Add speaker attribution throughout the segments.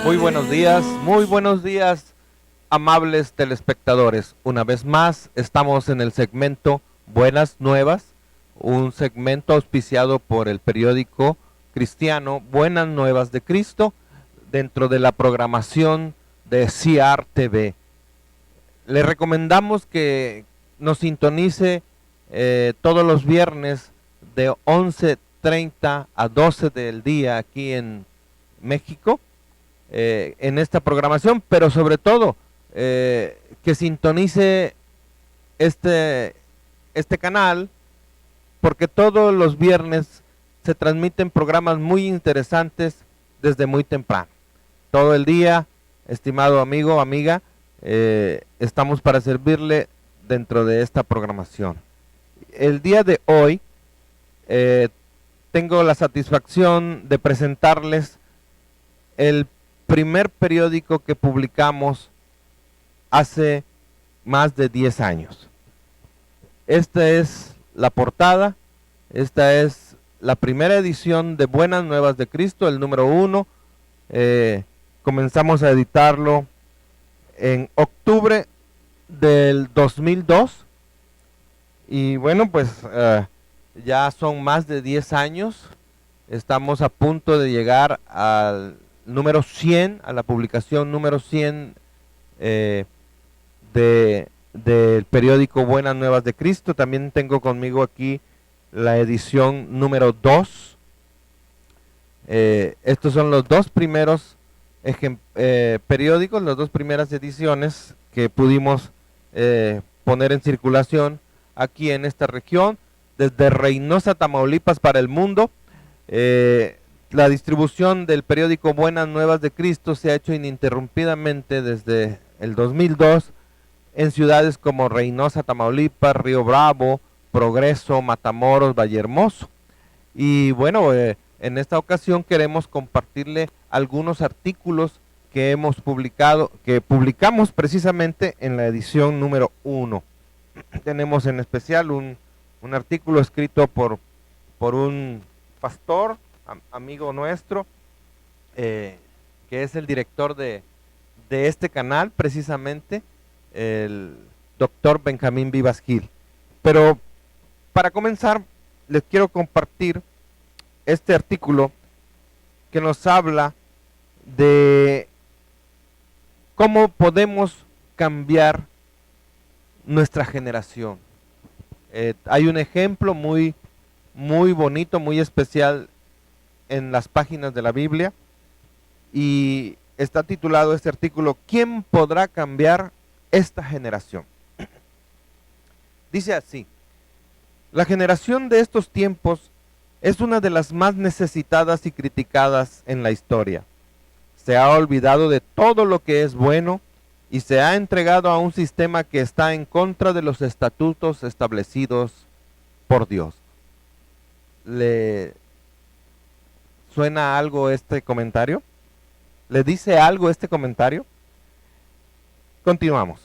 Speaker 1: Muy buenos días, amables telespectadores. Una vez más estamos en el segmento Buenas Nuevas, un segmento auspiciado por el periódico cristiano Buenas Nuevas de Cristo, dentro de la programación de CR TV. Le recomendamos que nos sintonice todos los viernes de 11:30 a 12 del día aquí en México, en esta programación, pero sobre todo que sintonice este canal, porque todos los viernes se transmiten programas muy interesantes desde muy temprano. Todo el día, estimado amigo, amiga, estamos para servirle dentro de esta programación. El día de hoy tengo la satisfacción de presentarles el primer periódico que publicamos hace más de 10 años. Esta es la portada, esta es la primera edición de Buenas Nuevas de Cristo, el número 1. Comenzamos a editarlo en octubre del 2002 y bueno, pues ya son más de 10 años. Estamos a punto de llegar al número 100, a la publicación número 100 del periódico Buenas Nuevas de Cristo. También tengo conmigo aquí la edición número 2. Estos son los dos primeros periódicos, las dos primeras ediciones que pudimos poner en circulación aquí en esta región, desde Reynosa, Tamaulipas para el mundo. La distribución del periódico Buenas Nuevas de Cristo se ha hecho ininterrumpidamente desde el 2002 en ciudades como Reynosa, Tamaulipas, Río Bravo, Progreso, Matamoros, Vallehermoso. Y bueno, en esta ocasión queremos compartirle algunos artículos que hemos publicado, que publicamos precisamente en la edición número 1. Tenemos en especial un artículo escrito por un pastor, amigo nuestro, que es el director de este canal, precisamente, el doctor Benjamín Vivas Gil. Pero para comenzar, les quiero compartir este artículo que nos habla de cómo podemos cambiar nuestra generación. Hay un ejemplo muy bonito, muy especial en las páginas de la Biblia, y está titulado este artículo: ¿Quién podrá cambiar esta generación? Dice así: la generación de estos tiempos es una de las más necesitadas y criticadas en la historia. Se ha olvidado de todo lo que es bueno y se ha entregado a un sistema que está en contra de los estatutos establecidos por Dios. ¿Le suena algo este comentario? ¿Le dice algo este comentario? Continuamos.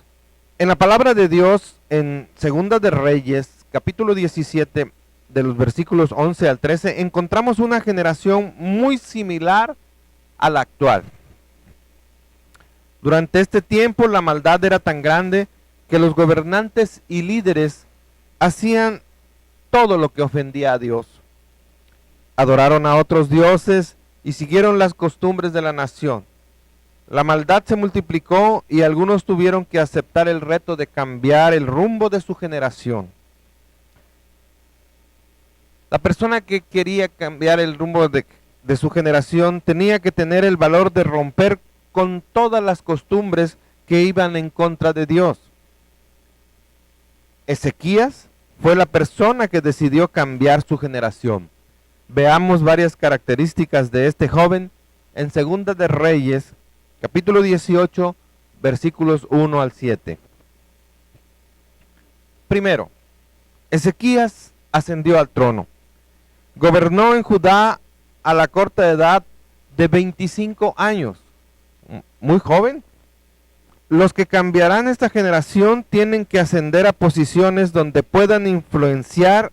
Speaker 1: En la palabra de Dios, en Segunda de Reyes, capítulo 17, de los versículos 11 al 13, encontramos una generación muy similar a la actual. Durante este tiempo la maldad era tan grande que los gobernantes y líderes hacían todo lo que ofendía a Dios. Adoraron a otros dioses y siguieron las costumbres de la nación. La maldad se multiplicó y algunos tuvieron que aceptar el reto de cambiar el rumbo de su generación. La persona que quería cambiar el rumbo de su generación tenía que tener el valor de romper con todas las costumbres que iban en contra de Dios. Ezequías fue la persona que decidió cambiar su generación. Veamos varias características de este joven en Segunda de Reyes, capítulo 18, versículos 1 al 7. Primero, Ezequías ascendió al trono. Gobernó en Judá a la corta edad de 25 años. Muy joven. Los que cambiarán esta generación tienen que ascender a posiciones donde puedan influenciar,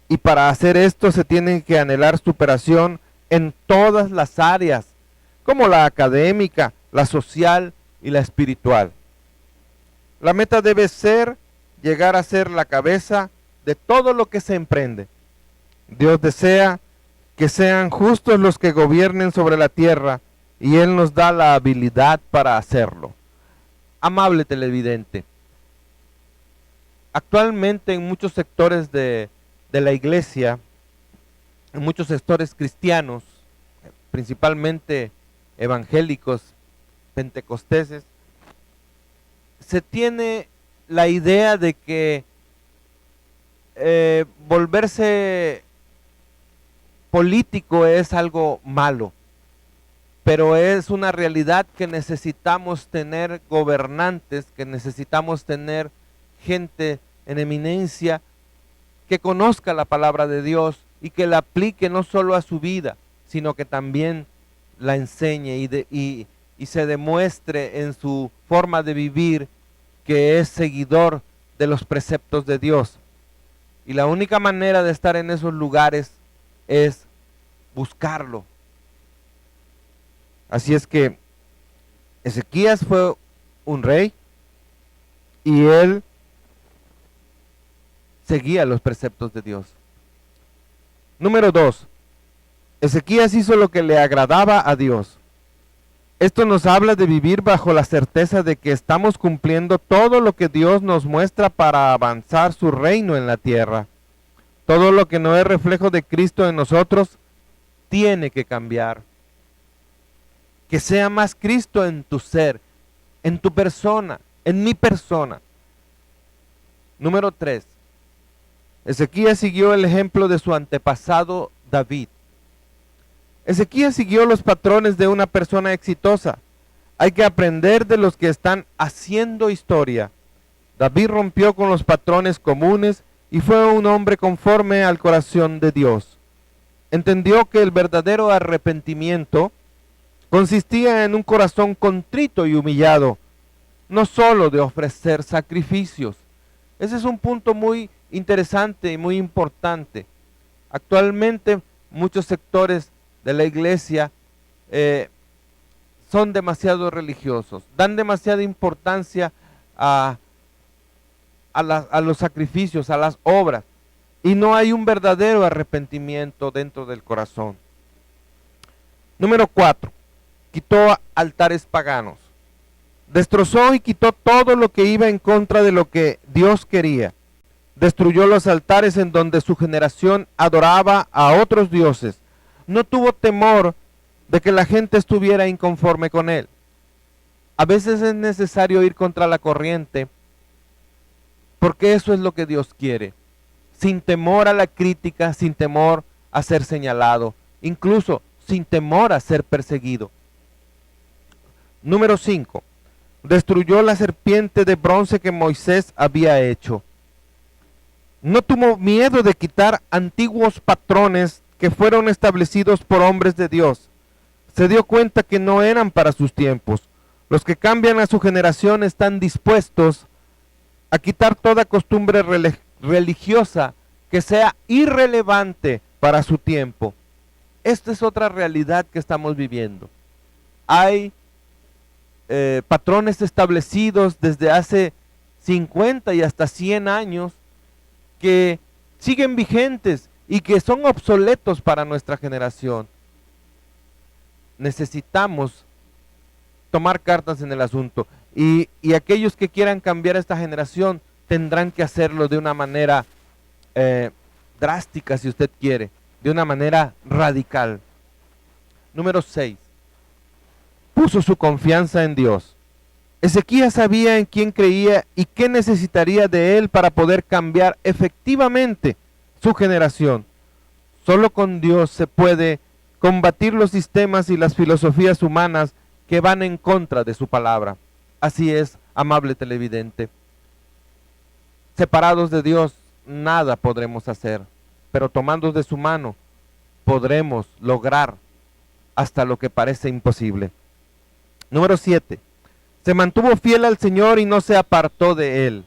Speaker 1: y para hacer esto se tienen que anhelar superación en todas las áreas, como la académica, la social y la espiritual. La meta debe ser llegar a ser la cabeza de todo lo que se emprende. Dios desea que sean justos los que gobiernen sobre la tierra y Él nos da la habilidad para hacerlo. Amable televidente, actualmente en muchos sectores de la iglesia, en muchos sectores cristianos, principalmente evangélicos, pentecosteses, se tiene la idea de que volverse político es algo malo, pero es una realidad que necesitamos tener gobernantes, que necesitamos tener gente en eminencia que conozca la palabra de Dios y que la aplique no solo a su vida, sino que también la enseñe y se demuestre en su forma de vivir que es seguidor de los preceptos de Dios. Y la única manera de estar en esos lugares es buscarlo. Así es que Ezequías fue un rey y él seguía los preceptos de Dios. Número 2. Ezequías hizo lo que le agradaba a Dios. Esto nos habla de vivir bajo la certeza de que estamos cumpliendo todo lo que Dios nos muestra para avanzar su reino en la tierra. Todo lo que no es reflejo de Cristo en nosotros tiene que cambiar. Que sea más Cristo en tu ser, en tu persona, en mi persona. Número 3. Ezequías siguió el ejemplo de su antepasado David. Ezequías siguió los patrones de una persona exitosa. Hay que aprender de los que están haciendo historia. David rompió con los patrones comunes y fue un hombre conforme al corazón de Dios. Entendió que el verdadero arrepentimiento consistía en un corazón contrito y humillado, no solo de ofrecer sacrificios. Ese es un punto muy interesante y muy importante. Actualmente muchos sectores de la iglesia son demasiado religiosos, dan demasiada importancia a los sacrificios, a las obras, y no hay un verdadero arrepentimiento dentro del corazón. Número 4. Quitó altares paganos. Destrozó y quitó todo lo que iba en contra de lo que Dios quería. Destruyó los altares en donde su generación adoraba a otros dioses. No tuvo temor de que la gente estuviera inconforme con él. A veces es necesario ir contra la corriente, porque eso es lo que Dios quiere. Sin temor a la crítica, sin temor a ser señalado, incluso sin temor a ser perseguido. Número 5. Destruyó la serpiente de bronce que Moisés había hecho. No tuvo miedo de quitar antiguos patrones que fueron establecidos por hombres de Dios. Se dio cuenta que no eran para sus tiempos. Los que cambian a su generación están dispuestos a quitar toda costumbre religiosa que sea irrelevante para su tiempo. Esta es otra realidad que estamos viviendo. Hay patrones establecidos desde hace 50 y hasta 100 años que siguen vigentes y que son obsoletos para nuestra generación. Necesitamos tomar cartas en el asunto y aquellos que quieran cambiar esta generación tendrán que hacerlo de una manera drástica, si usted quiere, de una manera radical. Número 6. Puso su confianza en Dios. Ezequías sabía en quién creía y qué necesitaría de él para poder cambiar efectivamente su generación. Solo con Dios se puede combatir los sistemas y las filosofías humanas que van en contra de su palabra. Así es, amable televidente. Separados de Dios, nada podremos hacer, pero tomando de su mano, podremos lograr hasta lo que parece imposible. Número 7. Se mantuvo fiel al Señor y no se apartó de él.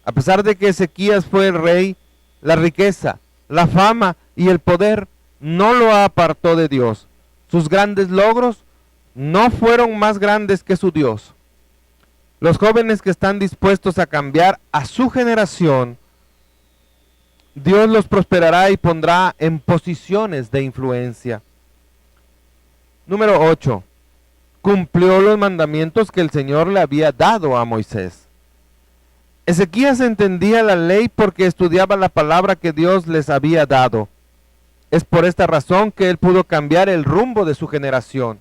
Speaker 1: A pesar de que Ezequías fue el rey, la riqueza, la fama y el poder no lo apartó de Dios. Sus grandes logros no fueron más grandes que su Dios. Los jóvenes que están dispuestos a cambiar a su generación, Dios los prosperará y pondrá en posiciones de influencia. Número 8. Cumplió los mandamientos que el Señor le había dado a Moisés. Ezequías entendía la ley porque estudiaba la palabra que Dios les había dado. Es por esta razón que él pudo cambiar el rumbo de su generación.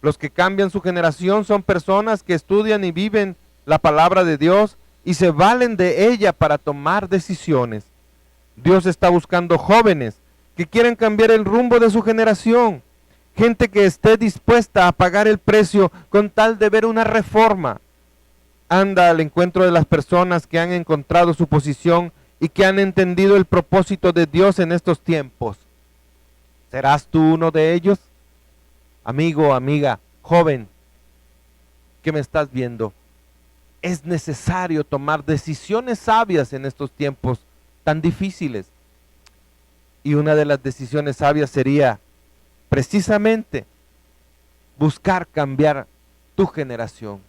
Speaker 1: Los que cambian su generación son personas que estudian y viven la palabra de Dios y se valen de ella para tomar decisiones. Dios está buscando jóvenes que quieren cambiar el rumbo de su generación. Gente que esté dispuesta a pagar el precio con tal de ver una reforma. Anda al encuentro de las personas que han encontrado su posición y que han entendido el propósito de Dios en estos tiempos. ¿Serás tú uno de ellos? Amigo, amiga, joven, que me estás viendo, es necesario tomar decisiones sabias en estos tiempos tan difíciles. Y una de las decisiones sabias sería precisamente buscar cambiar tu generación.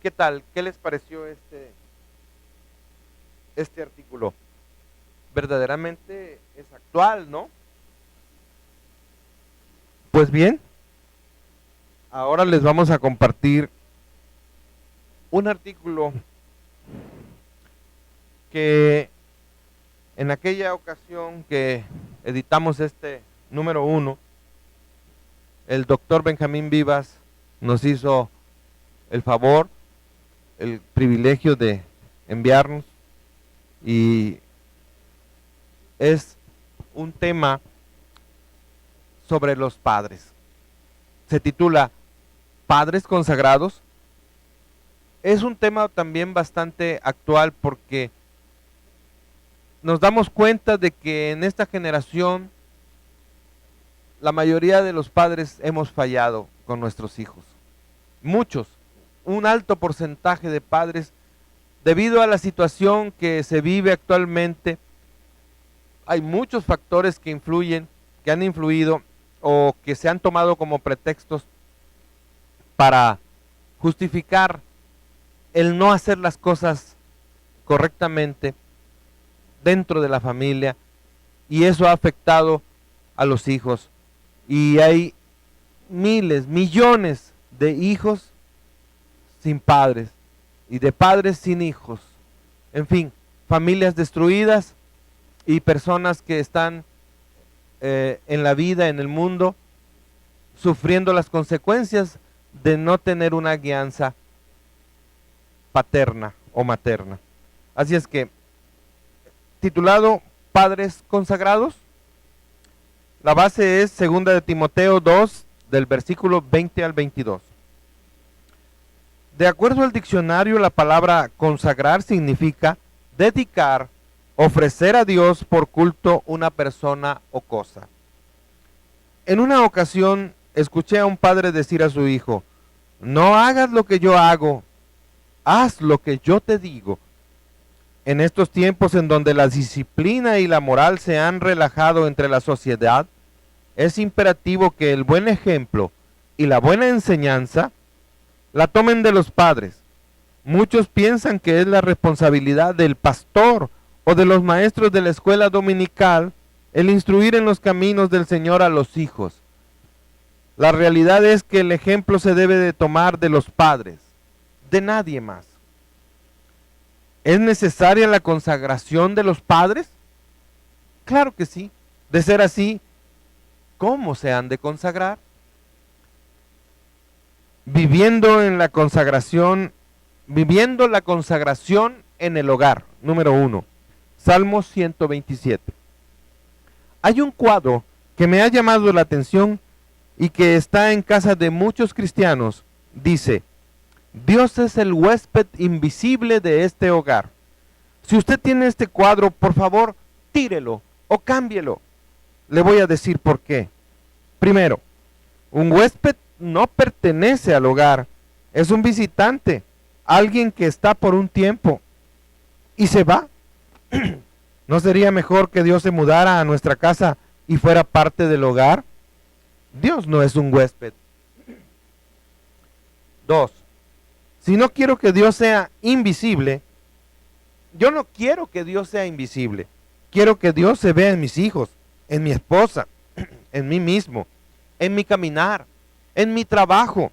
Speaker 1: ¿Qué tal? ¿Qué les pareció este artículo? Verdaderamente es actual, ¿no? Pues bien, ahora les vamos a compartir un artículo que en aquella ocasión que editamos este número 1, el doctor Benjamín Vivas nos hizo el favor, el privilegio de enviarnos, y es un tema sobre los padres. Se titula Padres consagrados. Es un tema también bastante actual porque nos damos cuenta de que en esta generación la mayoría de los padres hemos fallado con nuestros hijos. Muchos, un alto porcentaje de padres, debido a la situación que se vive actualmente, hay muchos factores que influyen, que han influido o que se han tomado como pretextos para justificar el no hacer las cosas correctamente dentro de la familia, y eso ha afectado a los hijos. Y hay miles, millones de hijos sin padres y de padres sin hijos. En fin, familias destruidas y personas que están en la vida, en el mundo, sufriendo las consecuencias de no tener una guianza paterna o materna. Así es que, titulado Padres consagrados, la base es 2 de Timoteo 2, del versículo 20 al 22. De acuerdo al diccionario, la palabra consagrar significa dedicar, ofrecer a Dios por culto una persona o cosa. En una ocasión escuché a un padre decir a su hijo: no hagas lo que yo hago, haz lo que yo te digo. En estos tiempos en donde la disciplina y la moral se han relajado entre la sociedad, es imperativo que el buen ejemplo y la buena enseñanza la tomen de los padres. Muchos piensan que es la responsabilidad del pastor o de los maestros de la escuela dominical el instruir en los caminos del Señor a los hijos. La realidad es que el ejemplo se debe de tomar de los padres, de nadie más. ¿Es necesaria la consagración de los padres? Claro que sí. De ser así, ¿cómo se han de consagrar? Viviendo la consagración en el hogar. Número 1, Salmos 127. Hay un cuadro que me ha llamado la atención y que está en casa de muchos cristianos. Dice: Dios es el huésped invisible de este hogar. Si usted tiene este cuadro, por favor, tírelo o cámbielo. Le voy a decir por qué. Primero, un huésped no pertenece al hogar, es un visitante, alguien que está por un tiempo y se va. ¿No sería mejor que Dios se mudara a nuestra casa y fuera parte del hogar? Dios no es un huésped. 2. Si no quiero que Dios sea invisible, yo no quiero que Dios sea invisible. Quiero que Dios se vea en mis hijos, en mi esposa, en mí mismo, en mi caminar, en mi trabajo.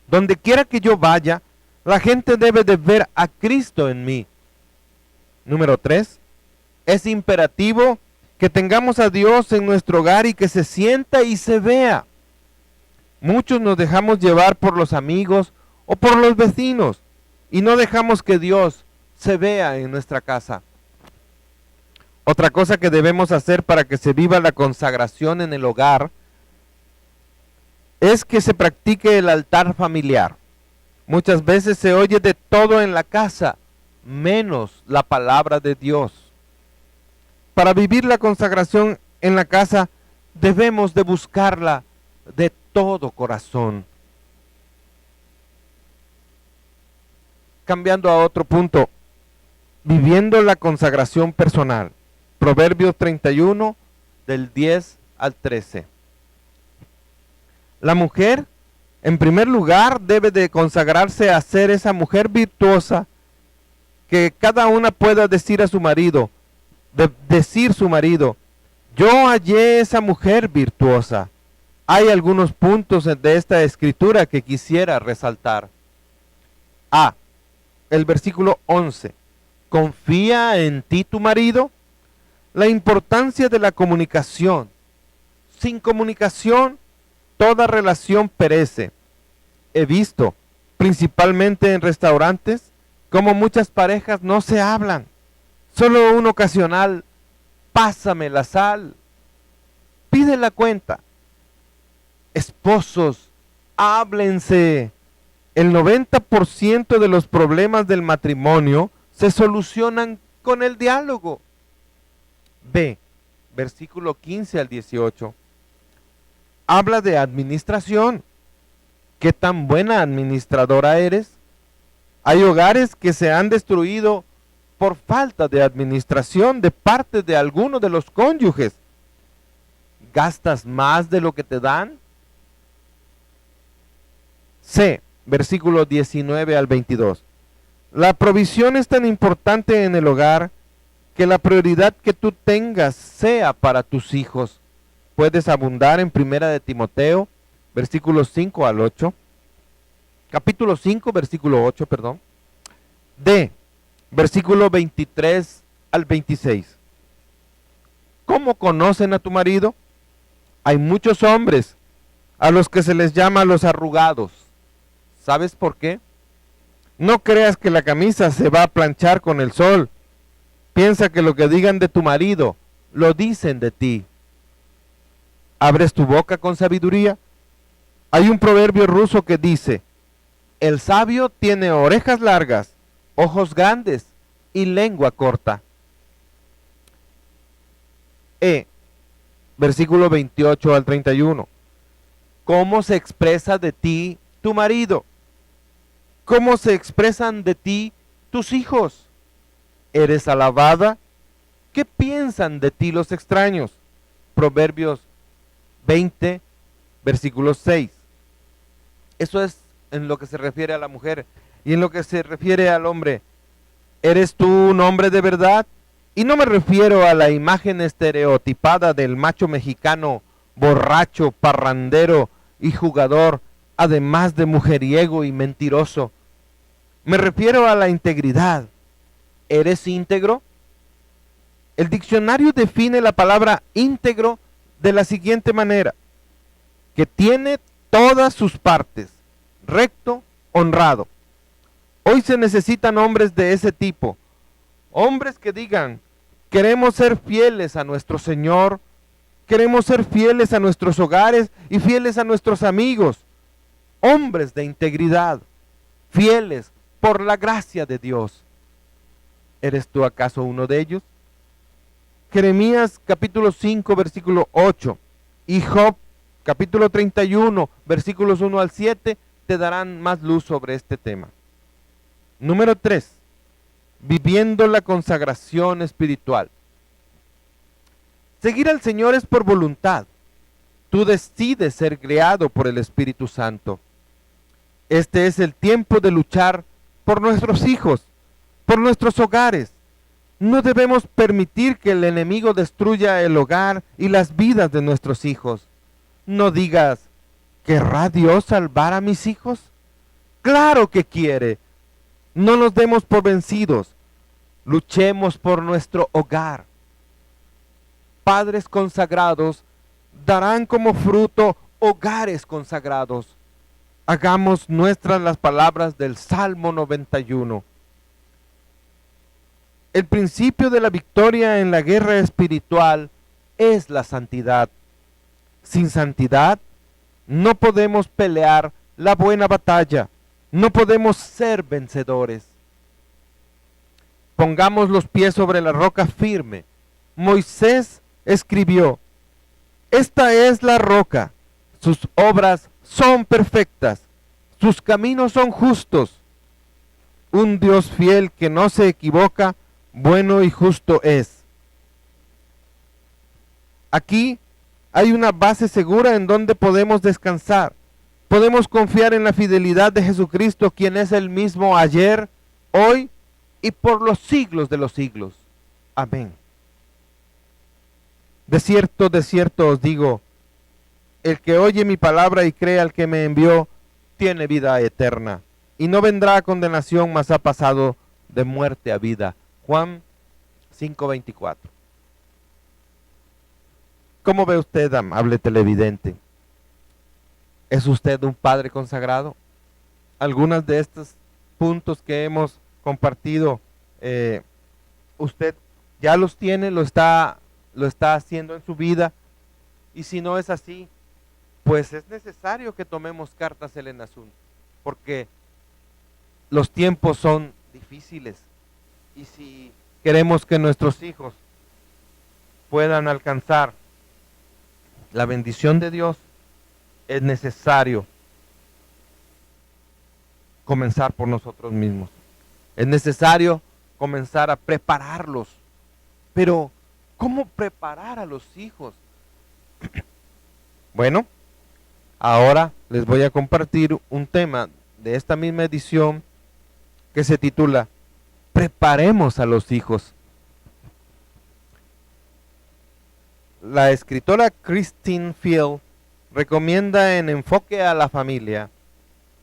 Speaker 1: Donde quiera que yo vaya, la gente debe de ver a Cristo en mí. Número 3. Es imperativo que tengamos a Dios en nuestro hogar y que se sienta y se vea. Muchos nos dejamos llevar por los amigos o por los vecinos y no dejamos que Dios se vea en nuestra casa. Otra cosa que debemos hacer para que se viva la consagración en el hogar es que se practique el altar familiar. Muchas veces se oye de todo en la casa, menos la palabra de Dios. Para vivir la consagración en la casa, debemos de buscarla de todo corazón. Cambiando a otro punto, viviendo la consagración personal. Proverbios 31, del 10 al 13. La mujer, en primer lugar, debe de consagrarse a ser esa mujer virtuosa que cada una pueda decir a su marido, decir su marido, yo hallé esa mujer virtuosa. Hay algunos puntos de esta escritura que quisiera resaltar. A. El versículo 11. ¿Confía en ti tu marido? La importancia de la comunicación. Sin comunicación, toda relación perece. He visto, principalmente en restaurantes, como muchas parejas no se hablan. Solo un ocasional, pásame la sal, pide la cuenta. Esposos, háblense. El 90% de los problemas del matrimonio se solucionan con el diálogo. B, versículo 15 al 18. Habla de administración. ¿Qué tan buena administradora eres? Hay hogares que se han destruido por falta de administración de parte de alguno de los cónyuges. ¿Gastas más de lo que te dan? C, versículo 19 al 22. La provisión es tan importante en el hogar que la prioridad que tú tengas sea para tus hijos. Puedes abundar en Primera de Timoteo, versículos 5 al 8. Capítulo 5, versículo 8, perdón. D, versículo 23 al 26. ¿Cómo conocen a tu marido? Hay muchos hombres a los que se les llama los arrugados. ¿Sabes por qué? No creas que la camisa se va a planchar con el sol. Piensa que lo que digan de tu marido, lo dicen de ti. ¿Abres tu boca con sabiduría? Hay un proverbio ruso que dice, el sabio tiene orejas largas, ojos grandes y lengua corta. E, versículo 28 al 31. ¿Cómo se expresa de ti tu marido? ¿Cómo se expresan de ti tus hijos? ¿Eres alabada? ¿Qué piensan de ti los extraños? Proverbios 20, versículo 6. Eso es en lo que se refiere a la mujer. Y en lo que se refiere al hombre, ¿eres tú un hombre de verdad? Y no me refiero a la imagen estereotipada del macho mexicano borracho, parrandero y jugador, además de mujeriego y mentiroso. Me refiero a la integridad. ¿Eres íntegro? El diccionario define la palabra íntegro de la siguiente manera, que tiene todas sus partes, recto, honrado. Hoy se necesitan hombres de ese tipo, hombres que digan, queremos ser fieles a nuestro Señor, queremos ser fieles a nuestros hogares y fieles a nuestros amigos, hombres de integridad, fieles por la gracia de Dios. ¿Eres tú acaso uno de ellos? Jeremías capítulo 5 versículo 8 y Job capítulo 31 versículos 1 al 7 te darán más luz sobre este tema. Número 3. Viviendo la consagración espiritual. Seguir al Señor es por voluntad. tú decides ser guiado por el Espíritu Santo. Este es el tiempo de luchar por nuestros hijos, por nuestros hogares. No debemos permitir que el enemigo destruya el hogar y las vidas de nuestros hijos. No digas, ¿querrá Dios salvar a mis hijos? Claro que quiere. No nos demos por vencidos. Luchemos por nuestro hogar. Padres consagrados darán como fruto hogares consagrados. Hagamos nuestras las palabras del Salmo 91. El principio de la victoria en la guerra espiritual es la santidad. Sin santidad no podemos pelear la buena batalla, no podemos ser vencedores. Pongamos los pies sobre la roca firme. Moisés escribió, esta es la roca, sus obras son perfectas, sus caminos son justos. Un Dios fiel que no se equivoca, bueno y justo es. Aquí hay una base segura en donde podemos descansar. Podemos confiar en la fidelidad de Jesucristo, quien es el mismo ayer, hoy y por los siglos de los siglos. Amén. De cierto os digo, el que oye mi palabra y cree al que me envió, tiene vida eterna, y no vendrá a condenación, mas ha pasado de muerte a vida. Juan 5:24. ¿Cómo ve usted, amable televidente? ¿Es usted un padre consagrado? Algunos de estos puntos que hemos compartido, usted ya los tiene, lo está haciendo en su vida, y si no es así, pues es necesario que tomemos cartas en el asunto, porque los tiempos son difíciles, y si queremos que nuestros hijos puedan alcanzar la bendición de Dios, es necesario comenzar por nosotros mismos. Es necesario comenzar a prepararlos. Pero, ¿cómo preparar a los hijos? Bueno, ahora les voy a compartir un tema de esta misma edición que se titula Preparemos a los hijos. La escritora Christine Field recomienda en Enfoque a la Familia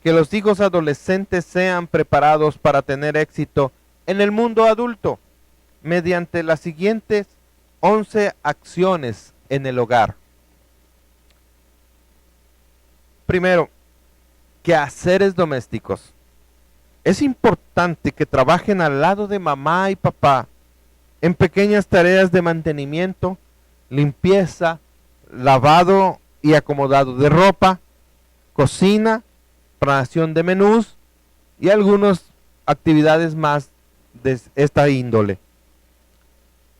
Speaker 1: que los hijos adolescentes sean preparados para tener éxito en el mundo adulto mediante las siguientes 11 acciones en el hogar. Primero, quehaceres domésticos. Es importante que trabajen al lado de mamá y papá en pequeñas tareas de mantenimiento, limpieza, lavado y acomodado de ropa, cocina, preparación de menús y algunas actividades más de esta índole.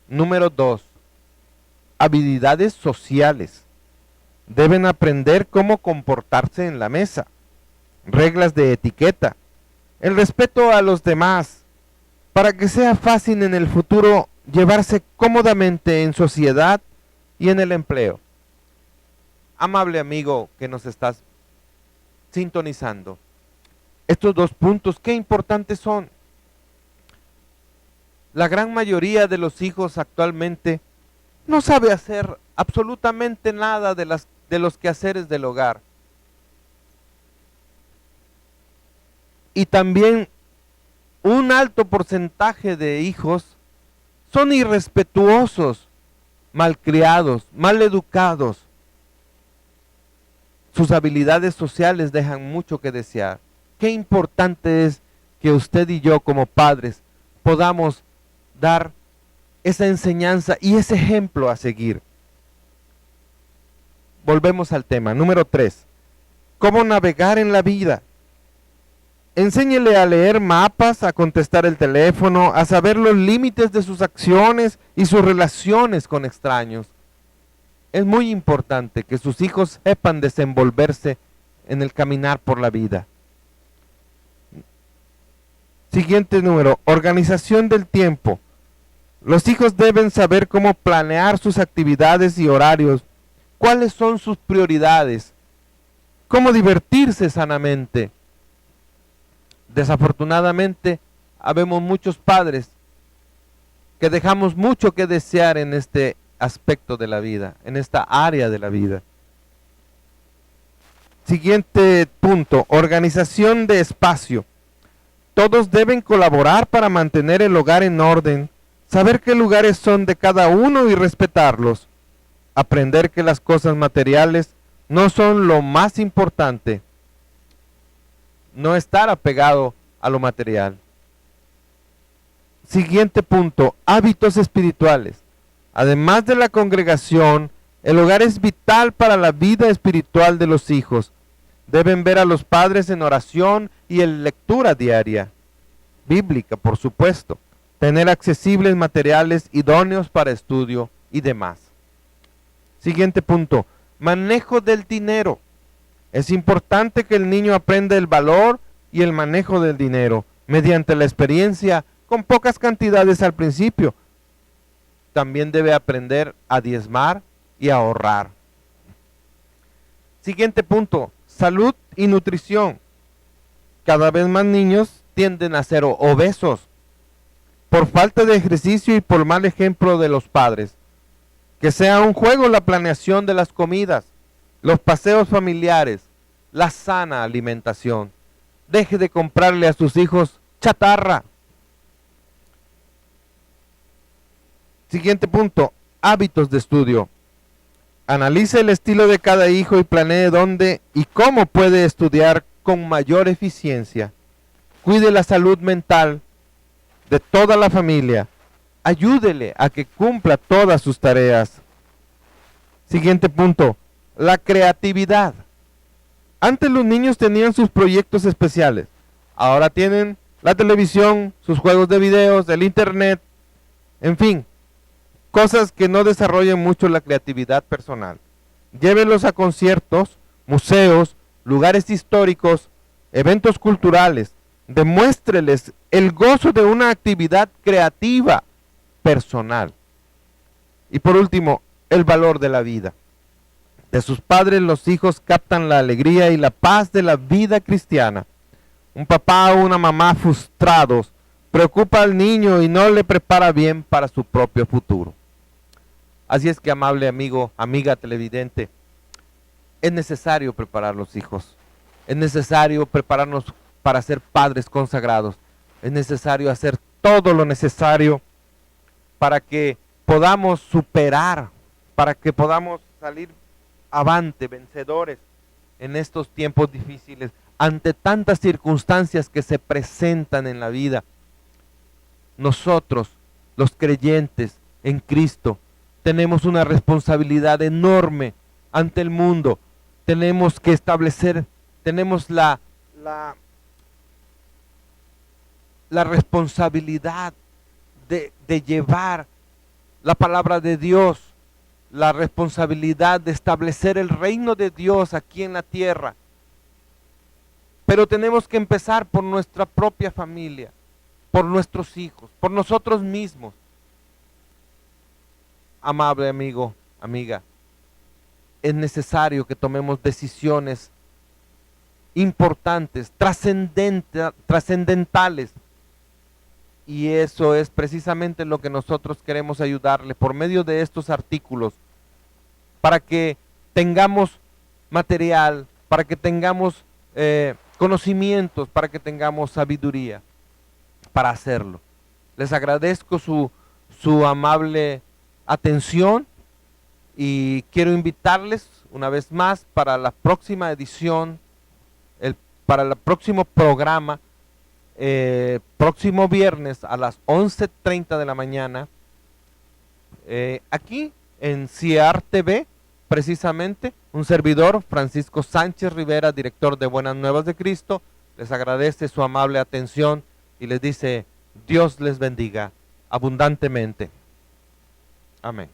Speaker 1: Número 2. Habilidades sociales. Deben aprender cómo comportarse en la mesa, reglas de etiqueta, el respeto a los demás, para que sea fácil en el futuro llevarse cómodamente en sociedad y en el empleo. Amable amigo que nos estás sintonizando, estos dos puntos, qué importantes son. La gran mayoría de los hijos actualmente no sabe hacer absolutamente nada de los quehaceres del hogar. Y también un alto porcentaje de hijos son irrespetuosos, malcriados, maleducados. Sus habilidades sociales dejan mucho que desear. Qué importante es que usted y yo como padres podamos dar esa enseñanza y ese ejemplo a seguir. Volvemos al tema. Número 3. ¿Cómo navegar en la vida? Enséñele a leer mapas, a contestar el teléfono, a saber los límites de sus acciones y sus relaciones con extraños. Es muy importante que sus hijos sepan desenvolverse en el caminar por la vida. Siguiente número, organización del tiempo. Los hijos deben saber cómo planear sus actividades y horarios cuáles son sus prioridades, cómo divertirse sanamente. Desafortunadamente, habemos muchos padres que dejamos mucho que desear en este aspecto de la vida, en esta área de la vida. Siguiente punto, organización de espacio. Todos deben colaborar para mantener el hogar en orden, saber qué lugares son de cada uno y respetarlos. Aprender que las cosas materiales no son lo más importante. No estar apegado a lo material. Siguiente punto, hábitos espirituales. Además de la congregación, el hogar es vital para la vida espiritual de los hijos. Deben ver a los padres en oración y en lectura diaria, bíblica por supuesto, tener accesibles materiales idóneos para estudio y demás. Siguiente punto, manejo del dinero. Es importante que el niño aprenda el valor y el manejo del dinero mediante la experiencia con pocas cantidades al principio. También debe aprender a diezmar y a ahorrar. Siguiente punto, salud y nutrición. Cada vez más niños tienden a ser obesos por falta de ejercicio y por mal ejemplo de los padres. Que sea un juego la planeación de las comidas, los paseos familiares, la sana alimentación. Deje de comprarle a sus hijos chatarra. Siguiente punto, hábitos de estudio. Analice el estilo de cada hijo y planee dónde y cómo puede estudiar con mayor eficiencia. Cuide la salud mental de toda la familia. Ayúdele a que cumpla todas sus tareas. Siguiente punto, la creatividad. Antes los niños tenían sus proyectos especiales. Ahora tienen la televisión, sus juegos de videos, el internet, en fin, cosas que no desarrollan mucho la creatividad personal. Llévelos a conciertos, museos, lugares históricos, eventos culturales. Demuéstreles el gozo de una actividad creativa personal. Y por último, el valor de la vida. De sus padres los hijos captan la alegría y la paz de la vida cristiana. Un papá o una mamá frustrados preocupa al niño y no le prepara bien para su propio futuro. Así es que, amable amigo, amiga televidente, es necesario preparar los hijos. Es necesario prepararnos para ser padres consagrados. Es necesario hacer todo lo necesario para que podamos superar, para que podamos salir avante, vencedores en estos tiempos difíciles, ante tantas circunstancias que se presentan en la vida. Nosotros, los creyentes en Cristo, tenemos una responsabilidad enorme ante el mundo. Tenemos que establecer, tenemos la responsabilidad de llevar la palabra de Dios, la responsabilidad de establecer el reino de Dios aquí en la tierra. Pero tenemos que empezar por nuestra propia familia, por nuestros hijos, por nosotros mismos. Amable amigo, amiga, es necesario que tomemos decisiones importantes, trascendentales. Y eso es precisamente lo que nosotros queremos ayudarle por medio de estos artículos, para que tengamos material, para que tengamos conocimientos, para que tengamos sabiduría para hacerlo. Les agradezco su amable atención y quiero invitarles una vez más para la próxima edición, para el próximo programa, próximo viernes a las 11:30 de la mañana, aquí en CIAR TV, precisamente, un servidor, Francisco Sánchez Rivera, director de Buenas Nuevas de Cristo, les agradece su amable atención y les dice, Dios les bendiga abundantemente. Amén.